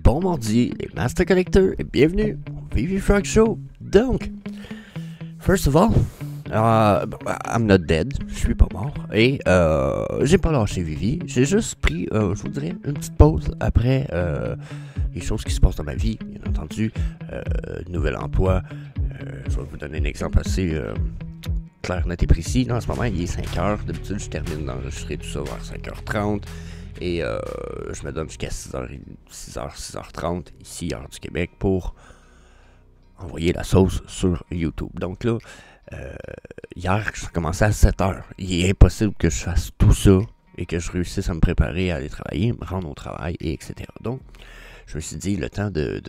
Bon mardi, les Master Collectors, et bienvenue au Vivi Frog Show. Donc, first of all, I'm not dead, je suis pas mort, et j'ai pas lâché Vivi, j'ai juste pris, je vous dirais, une petite pause après les choses qui se passent dans ma vie, bien entendu, nouvel emploi, je vais vous donner un exemple assez clair, net et précis. Là, en ce moment, il est 5h, d'habitude je termine d'enregistrer tout ça vers 5h30. Et je me donne jusqu'à 6h30 ici, heure du Québec, pour envoyer la sauce sur YouTube. Donc là, hier, je commençais à 7h. Il est impossible que je fasse tout ça et que je réussisse à me préparer à aller travailler, me rendre au travail, et etc. Donc, je me suis dit, le temps de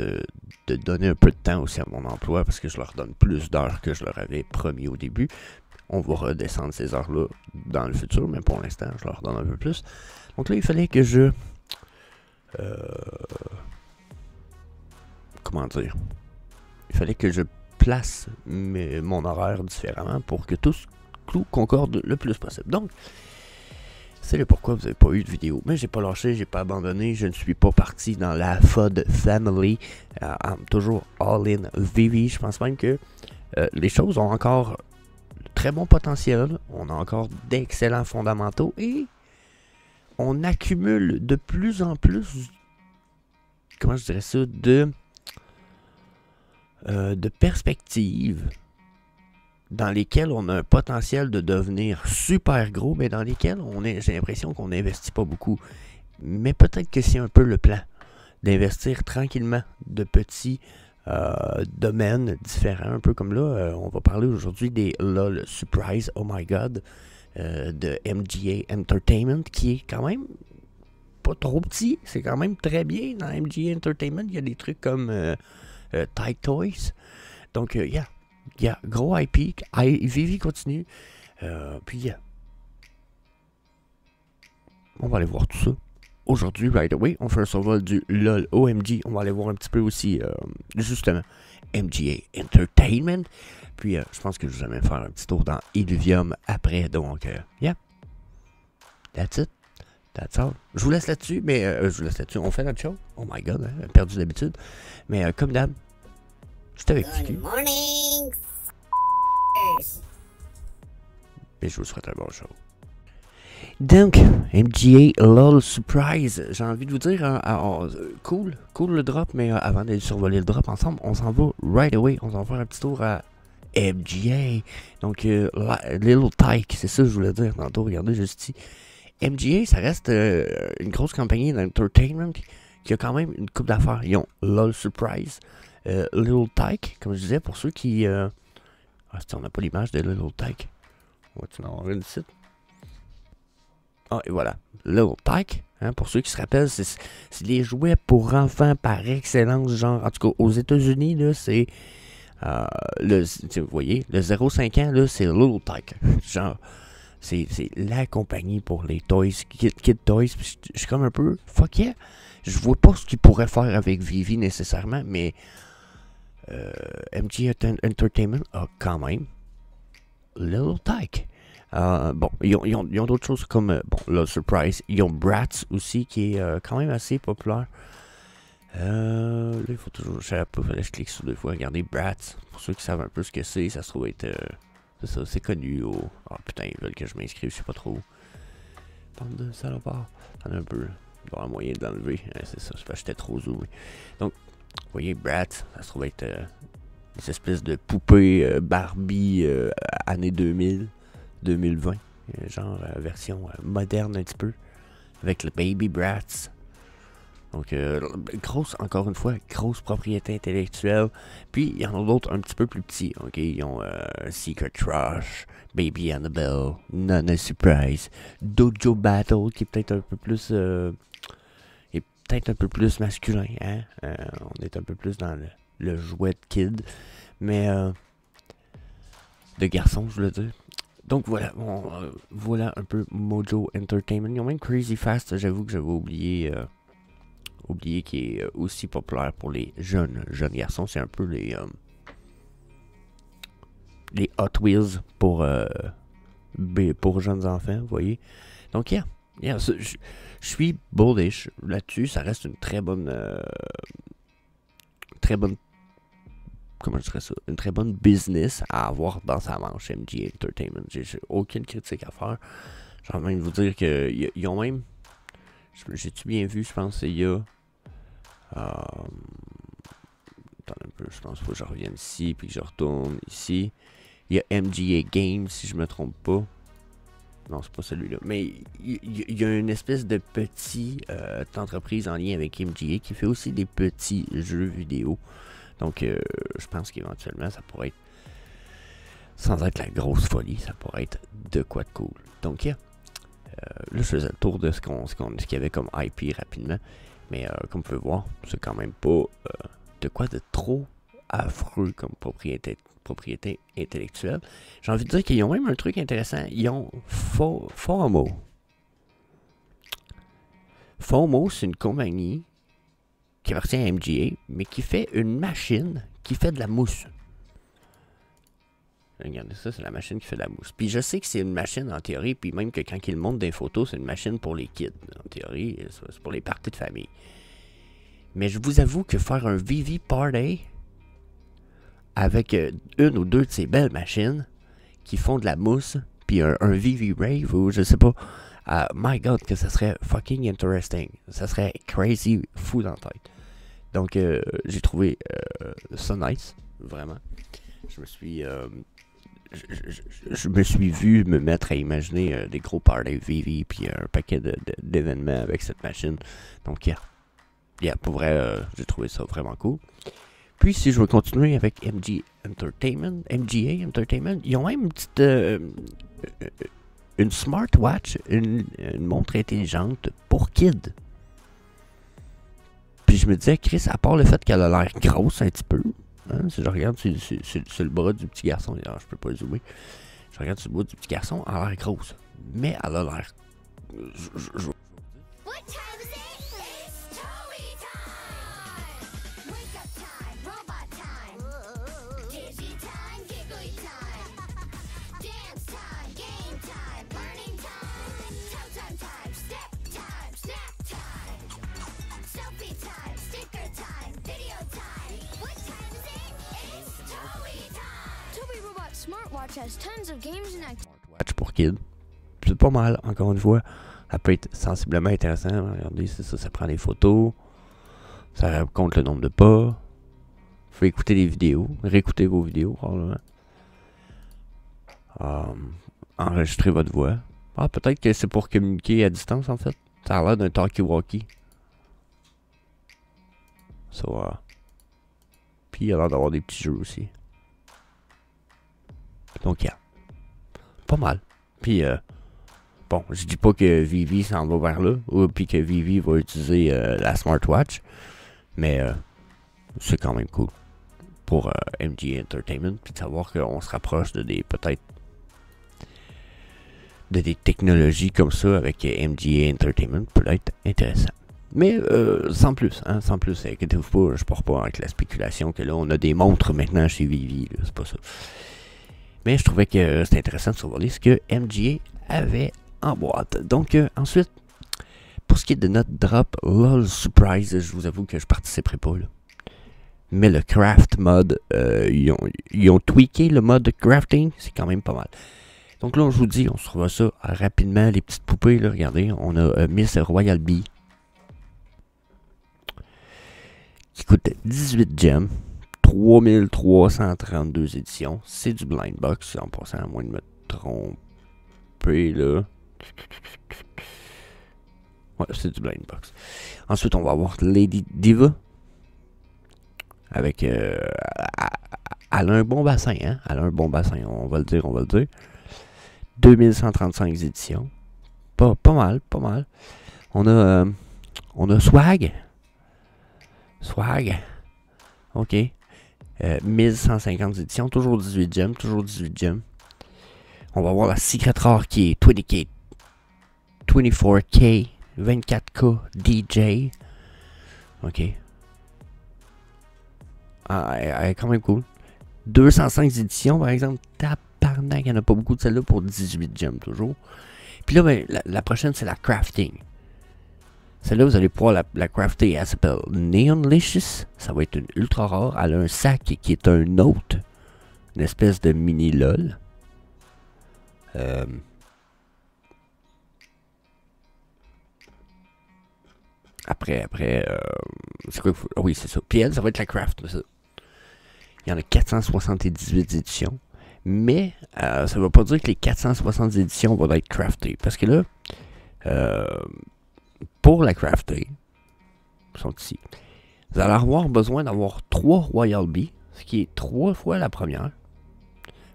donner un peu de temps aussi à mon emploi, parce que je leur donne plus d'heures que je leur avais promis au début. On va redescendre ces heures-là dans le futur, mais pour l'instant, je leur donne un peu plus. Donc là, il fallait que je... comment dire? Il fallait que je place mon horaire différemment pour que tout concorde le plus possible. Donc, c'est le pourquoi vous n'avez pas eu de vidéo. Mais j'ai pas lâché, j'ai pas abandonné, je ne suis pas parti dans la FUD family. I'm toujours all in Vivi. Je pense même que les choses ont encore très bon potentiel. On a encore d'excellents fondamentaux et on accumule de plus en plus, comment je dirais ça, de perspectives dans lesquelles on a un potentiel de devenir super gros, mais dans lesquelles j'ai l'impression qu'on n'investit pas beaucoup. Mais peut-être que c'est un peu le plan, d'investir tranquillement de petits domaines différents, un peu comme là, on va parler aujourd'hui des LOL Surprise, oh my god, de MGA Entertainment, qui est quand même pas trop petit, c'est quand même très bien. Dans MGA Entertainment, il y a des trucs comme Tide Toys, donc gros IP, Vivi continue, puis on va aller voir tout ça aujourd'hui, right away. On fait un survol du LOL OMG. On va aller voir un petit peu aussi, justement, MGA Entertainment. Puis, je pense que je vais même faire un petit tour dans Illuvium après. Donc, that's it. That's all. Je vous laisse là-dessus, mais on fait notre show. Oh my god, hein, perdu d'habitude. Mais comme d'hab, je suis avec Kiki. Good morning. Et je vous souhaite un bon show. Donc, MGA LOL Surprise, j'ai envie de vous dire, cool le drop, mais avant d'aller survoler le drop ensemble, on s'en va right away, on s'en va faire un petit tour à MGA, donc Little Tyke, c'est ça que je voulais dire tantôt, regardez juste ici. MGA, ça reste une grosse compagnie d'entertainment qui a quand même une coupe d'affaires. Ils ont LOL Surprise, Little Tyke, comme je disais, pour ceux qui... on n'a pas l'image de Little Tyke, on va-tu en avoir une site? Ah, et voilà, Little Tyke, hein, pour ceux qui se rappellent, c'est les jouets pour enfants par excellence, genre, en tout cas, aux États-Unis, là, c'est, vous voyez, le 0,5 ans, là, c'est Little Tyke, genre, c'est la compagnie pour les toys, Kid Toys, je suis comme un peu, fuck yeah, je vois pas ce qu'ils pourraient faire avec Vivi nécessairement, mais MG Entertainment a quand même Little Tyke. Bon, ils ont d'autres choses comme LOL Surprise. Ils ont Bratz aussi qui est quand même assez populaire. Là, il faut toujours. Je sais pas, fallait que je clique sur deux fois. Regardez Bratz. Pour ceux qui savent un peu ce que c'est, ça se trouve être. C'est ça, c'est connu. Oh putain, ils veulent que je m'inscrive, je sais pas trop. Bande de salopards. T'en as un peu. Il doit y avoir moyen d'enlever. C'est ça, c'est parce que j'étais trop zoomé. Donc, vous voyez, Bratz, ça se trouve être des espèces de poupées Barbie années 2020, genre version moderne un petit peu, avec le Baby Bratz. Donc, encore une fois, grosse propriété intellectuelle. Puis, il y en a d'autres un petit peu plus petits. Ok, ils ont Secret Crush, Baby Annabelle, Nana Surprise, Dojo Battle, qui est peut-être un peu plus... masculin, hein? On est un peu plus dans le jouet de kid. Mais... de garçon, je veux dire. Donc voilà, voilà un peu Mojo Entertainment. Ils ont même Crazy Fast, j'avoue que j'avais oublié qui est aussi populaire pour les jeunes garçons. C'est un peu les Hot Wheels pour jeunes enfants, vous voyez. Donc yeah, Yeah, je suis bullish là-dessus. Ça reste une très bonne, comment je dirais ça, une très bonne business à avoir dans sa manche MGA Entertainment. J'ai aucune critique à faire. J'ai envie de vous dire qu'ils ont même, j'ai-tu bien vu, je pense, il y a, attendez un peu, je pense qu'il faut que je revienne ici, puis que je retourne ici. Il y a MGA Games, si je me trompe pas. Non, c'est pas celui-là. Mais il y a une espèce de petite entreprise en lien avec MGA qui fait aussi des petits jeux vidéo. Donc, je pense qu'éventuellement, ça pourrait être, sans être la grosse folie, ça pourrait être de quoi de cool. Donc, là, je faisais le tour de ce qu'il y avait comme IP rapidement. Mais, comme vous pouvez voir, c'est quand même pas de quoi de trop affreux comme propriété intellectuelle. J'ai envie de dire qu'ils ont même un truc intéressant. Ils ont FOMO. FOMO, c'est une compagnie qui appartient à MGA, mais qui fait une machine qui fait de la mousse. Regardez ça, c'est la machine qui fait de la mousse. Puis je sais que c'est une machine en théorie, puis même que quand ils montrent des photos, c'est une machine pour les kids. En théorie, c'est pour les parties de famille. Mais je vous avoue que faire un VV Party avec une ou deux de ces belles machines qui font de la mousse, puis un VV Rave, ou je sais pas, my god, que ça serait fucking interesting. Ça serait crazy, fou dans la tête. Donc, j'ai trouvé ça nice, vraiment. Je me suis vu me mettre à imaginer des gros parties VV, puis un paquet d'événements avec cette machine. Donc, yeah, pour vrai, j'ai trouvé ça vraiment cool. Puis, si je veux continuer avec MGA Entertainment, ils ont même une petite... une smartwatch, une montre intelligente pour kids. Puis je me disais, Chris, à part le fait qu'elle a l'air grosse un petit peu, hein, si je regarde sur le bras du petit garçon, je peux pas zoomer, je regarde sur le bras du petit garçon, elle a l'air grosse. Mais elle a l'air... Smartwatch pour kids. C'est pas mal, encore une fois. Ça peut être sensiblement intéressant. Regardez, c'est ça, ça prend des photos. Ça compte le nombre de pas. Faut écouter des vidéos. Réécouter vos vidéos, probablement. Enregistrer votre voix. Ah, peut-être que c'est pour communiquer à distance, en fait. Ça a l'air d'un talkie-walkie. Puis il a l'air d'avoir des petits jeux aussi. Donc, pas mal. Puis, bon, je dis pas que Vivi s'en va vers là, ou puis que Vivi va utiliser la smartwatch, mais c'est quand même cool pour MGA Entertainment, puis de savoir qu'on se rapproche de peut-être de des technologies comme ça avec MGA Entertainment peut être intéressant. Mais sans plus, hein, sans plus, inquiétez-vous pas, je pars pas avec la spéculation que là on a des montres maintenant chez Vivi, c'est pas ça. Mais je trouvais que c'était intéressant de survoler ce que MGA avait en boîte. Donc ensuite, pour ce qui est de notre drop LOL Surprise, je vous avoue que je participerai pas là. Mais le craft mode, ils ont tweaké le mode crafting, c'est quand même pas mal. Donc là, je vous dis, on se retrouve ça rapidement, les petites poupées, là, regardez, on a Miss Royal Bee, qui coûte 18 gems. 3332 éditions. C'est du blind box, en passant à moins de me tromper là. Ouais, c'est du blind box. Ensuite, on va avoir Lady Diva. Avec. Elle a un bon bassin, hein. Elle a un bon bassin, on va le dire, 2135 éditions. Pas mal. On a Swag. Ok. 1150 éditions, toujours 18 gems. On va voir la Secret Rare qui est 24K, 24K DJ. Ok. Elle est quand même cool. 205 éditions, par exemple. Tabarnak, il n'y en a pas beaucoup de celle-là pour 18 gems toujours. Puis là, ben, la prochaine, c'est la crafting. Celle-là, vous allez pouvoir la crafter. Elle s'appelle Neonlicious. Ça va être une ultra rare. Elle a un sac qui est un hôte. Une espèce de mini LOL. Après, c'est quoi? Oui, c'est ça. Puis elle, ça va être la craft. Ça. Il y en a 478 éditions. Mais ça ne veut pas dire que les 470 éditions vont être craftées. Parce que là, pour la crafter, ils sont ici. Vous allez avoir besoin d'avoir 3 Royal Bee, ce qui est 3 fois la première,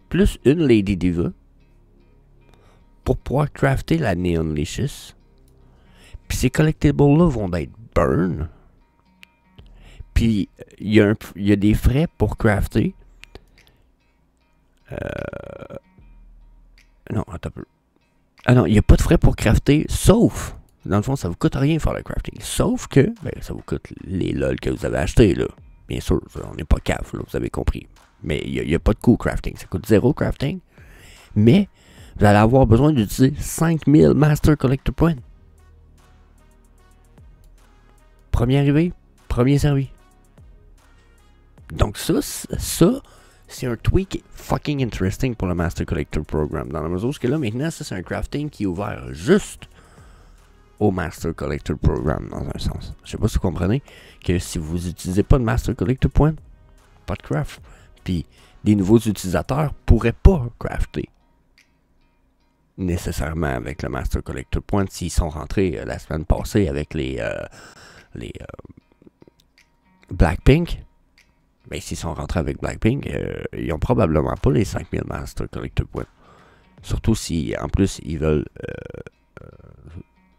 plus une Lady Diva, pour pouvoir crafter la Neonlicious. Puis ces collectibles-là vont être burn. Puis il y a des frais pour crafter. Non, attends un peu. Ah non, il n'y a pas de frais pour crafter, sauf, dans le fond, ça vous coûte rien faire le crafting. Sauf que, ben, ça vous coûte les LOL que vous avez achetés, là. Bien sûr, on n'est pas cave, là, vous avez compris. Mais il n'y a pas de coût crafting. Ça coûte 0 crafting. Mais, vous allez avoir besoin d'utiliser 5000 Master Collector Points. Premier arrivé, premier servi. Donc ça c'est un tweak fucking interesting pour le Master Collector Program. Dans la mesure où que là, maintenant, ça c'est un crafting qui est ouvert juste au Master Collector Program, dans un sens. Je sais pas si vous comprenez que si vous n'utilisez pas de Master Collector Point, pas de craft. Puis des nouveaux utilisateurs pourraient pas crafter nécessairement avec le Master Collector Point s'ils sont rentrés la semaine passée avec les Blackpink. Ben, s'ils sont rentrés avec Blackpink, ils ont probablement pas les 5000 Master Collector Points. Surtout si, en plus, ils veulent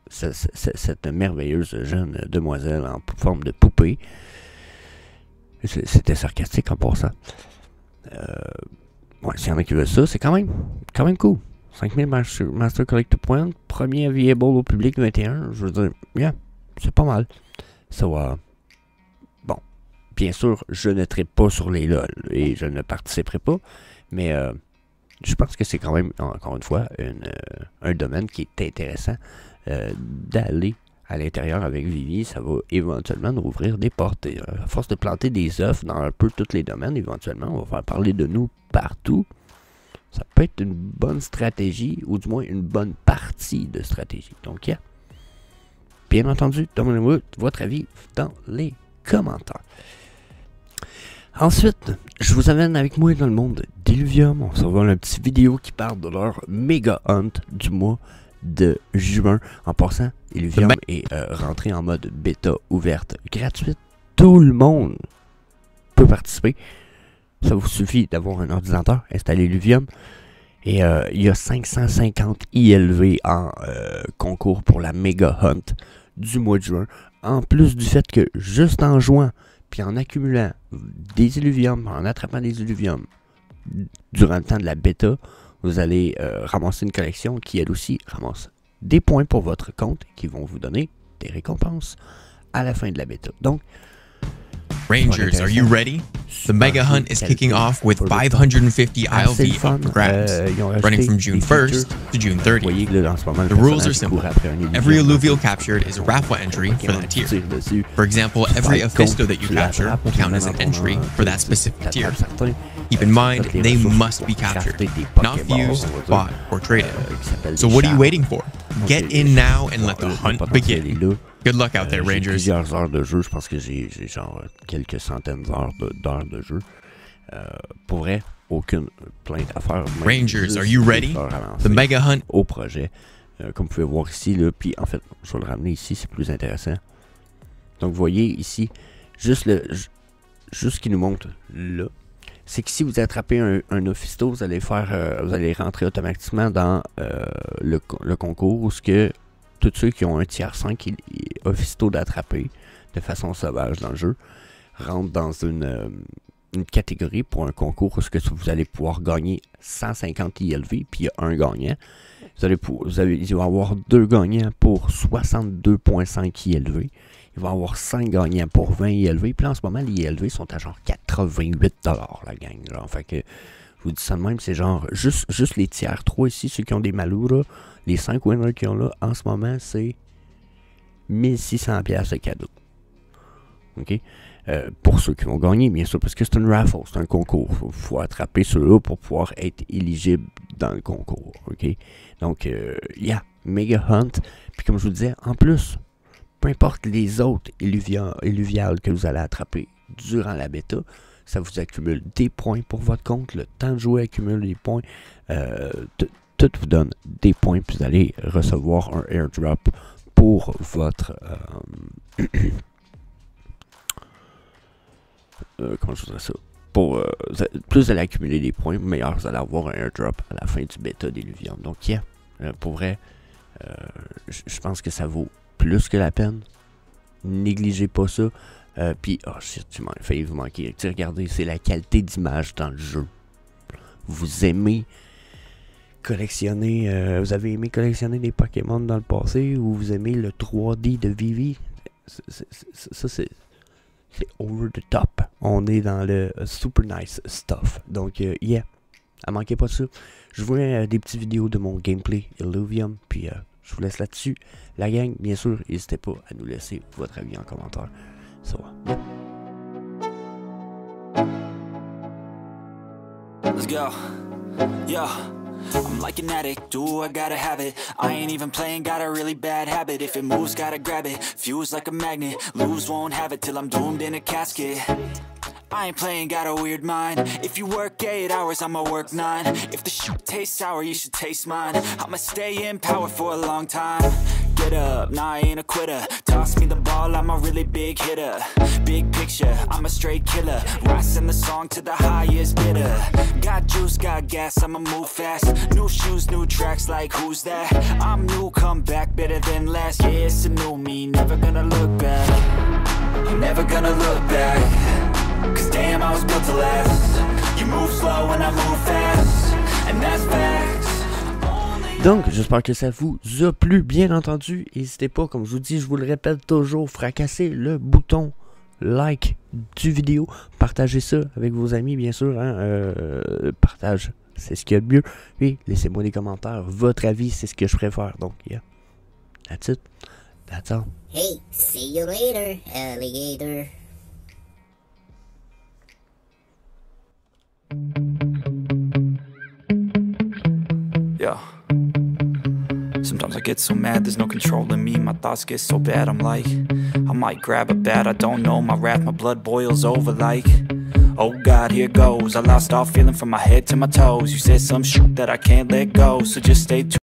cette merveilleuse jeune demoiselle en forme de poupée. C'était sarcastique en passant. Ouais, s'il y en a qui veulent ça, c'est quand même cool. 5000 Master Collector Points, premier available au public 21, je veux dire, yeah, c'est pas mal. Ça va... Bon, bien sûr, je ne traite pas sur les LOL et je ne participerai pas, mais je pense que c'est quand même, encore une fois, un domaine qui est intéressant d'aller à l'intérieur avec Vivi. Ça va éventuellement nous ouvrir des portes. Et, à force de planter des œufs dans un peu tous les domaines, éventuellement, on va faire parler de nous partout. Ça peut être une bonne stratégie, ou du moins une bonne partie de stratégie. Donc, yeah. Bien entendu, donnez-moi votre avis dans les commentaires. Ensuite, je vous amène avec moi dans le monde d'Illuvium. On se voit une petite vidéo qui parle de leur méga hunt du mois de juin. En passant, Illuvium est rentré en mode bêta ouverte gratuite. Tout le monde peut participer. Ça vous suffit d'avoir un ordinateur, installer Illuvium. Et il y a 550 ILV en concours pour la méga hunt du mois de juin. En plus du fait que juste en jouant, puis en accumulant des Illuviums, en attrapant des Illuviums durant le temps de la bêta, vous allez ramasser une collection qui elle aussi ramasse des points pour votre compte qui vont vous donner des récompenses à la fin de la bêta. Donc, Rangers, are you ready? The Mega Hunt is kicking off with 550 ILV up for grabs, running from June 1st to June 30th. The rules are simple. Every alluvial captured is a raffle entry for that tier. For example, every Ophisto that you capture will count as an entry for that specific tier. Keep in mind, they must be captured, not fused, bought, or traded. So what are you waiting for? Get in now and let the hunt begin. Good luck out there, Rangers. Plusieurs heures de jeu, je pense que j'ai genre quelques centaines d'heures de jeu. Pour vrai, aucune plainte à faire. Rangers, are you ready? The Mega Hunt au projet. Comme vous pouvez voir ici, là, puis en fait, je vais le ramener ici, c'est plus intéressant. Donc, vous voyez ici, juste ce qui nous montre là, c'est que si vous attrapez un Ophisto, vous allez rentrer automatiquement dans le concours où ce que tous ceux qui ont un tiers 5 Ophisto d'attraper de façon sauvage dans le jeu rentrent dans une catégorie pour un concours où ce que vous allez pouvoir gagner 150 ILV, puis il y a un gagnant. Il va y avoir 2 gagnants pour 62,5 ILV. Il va y avoir 5 gagnants pour 20 ILV. Puis là, en ce moment, les ILV sont à genre 88 $, la gang. Genre. Fait que vous dis ça de même, c'est genre juste les tiers 3 ici, ceux qui ont des malous, là, les 5 winners qui ont là, en ce moment, c'est 1600$ de cadeau. OK? Pour ceux qui vont gagner, bien sûr, parce que c'est une raffle, c'est un concours. Il faut attraper ceux-là pour pouvoir être éligible dans le concours. OK? Donc, Mega Hunt. Puis comme je vous disais, en plus, peu importe les autres illuviales que vous allez attraper durant la bêta, ça vous accumule des points pour votre compte. Le temps de jouer accumule des points. Tout vous donne des points, puis vous allez recevoir un airdrop pour votre... comment je dirais ça? Pour plus vous allez accumuler des points, meilleur vous allez avoir un airdrop à la fin du bêta d'Illuvium. Donc, pour vrai, je pense que ça vaut plus que la peine. Négligez pas ça. Puis, oh shit, tu m'as failli vous manquer. Regardez, c'est la qualité d'image dans le jeu. Vous aimez collectionner, vous avez aimé collectionner des Pokémon dans le passé, ou vous aimez le 3D de Vivi? Ça, c'est over the top. On est dans le super nice stuff. Donc, manquez pas de ça. Je vous mets des petites vidéos de mon gameplay Illuvium, puis je vous laisse là-dessus. La gang, bien sûr, n'hésitez pas à nous laisser votre avis en commentaire. So, Let's go. Yeah. I'm like an addict, ooh, I gotta have it. I ain't even playing, got a really bad habit. If it moves, gotta grab it. Fuse like a magnet, lose, won't have it till I'm doomed in a casket. I ain't playing, got a weird mind. If you work 8 hours, I'ma work 9. If the shit tastes sour, you should taste mine. I'ma stay in power for a long time. Get up, nah, I ain't a quitter. Toss me the ball, I'm a really big hitter. Big picture, I'm a straight killer. Rising the song to the highest bidder. Got juice, got gas, I'ma move fast. New shoes, new tracks, like who's that? I'm new, come back, better than last. Yeah, it's a new me, never gonna look back. Never gonna look back. Cause damn, I was built to last. You move slow and I move fast. And that's facts. Donc, j'espère que ça vous a plu, bien entendu. N'hésitez pas, comme je vous dis, je vous le répète toujours, fracasser le bouton like du vidéo. Partagez ça avec vos amis, bien sûr. Partage, c'est ce qu'il y a de mieux. Et laissez-moi des commentaires. Votre avis, c'est ce que je préfère. Donc, that's it. That's all. Hey, see you later, alligator. Yeah. Sometimes I get so mad, there's no controlling me. My thoughts get so bad, I'm like, I might grab a bat, I don't know. My wrath, my blood boils over like, oh God, here goes. I lost all feeling from my head to my toes. You said some shit that I can't let go, so just stay tuned.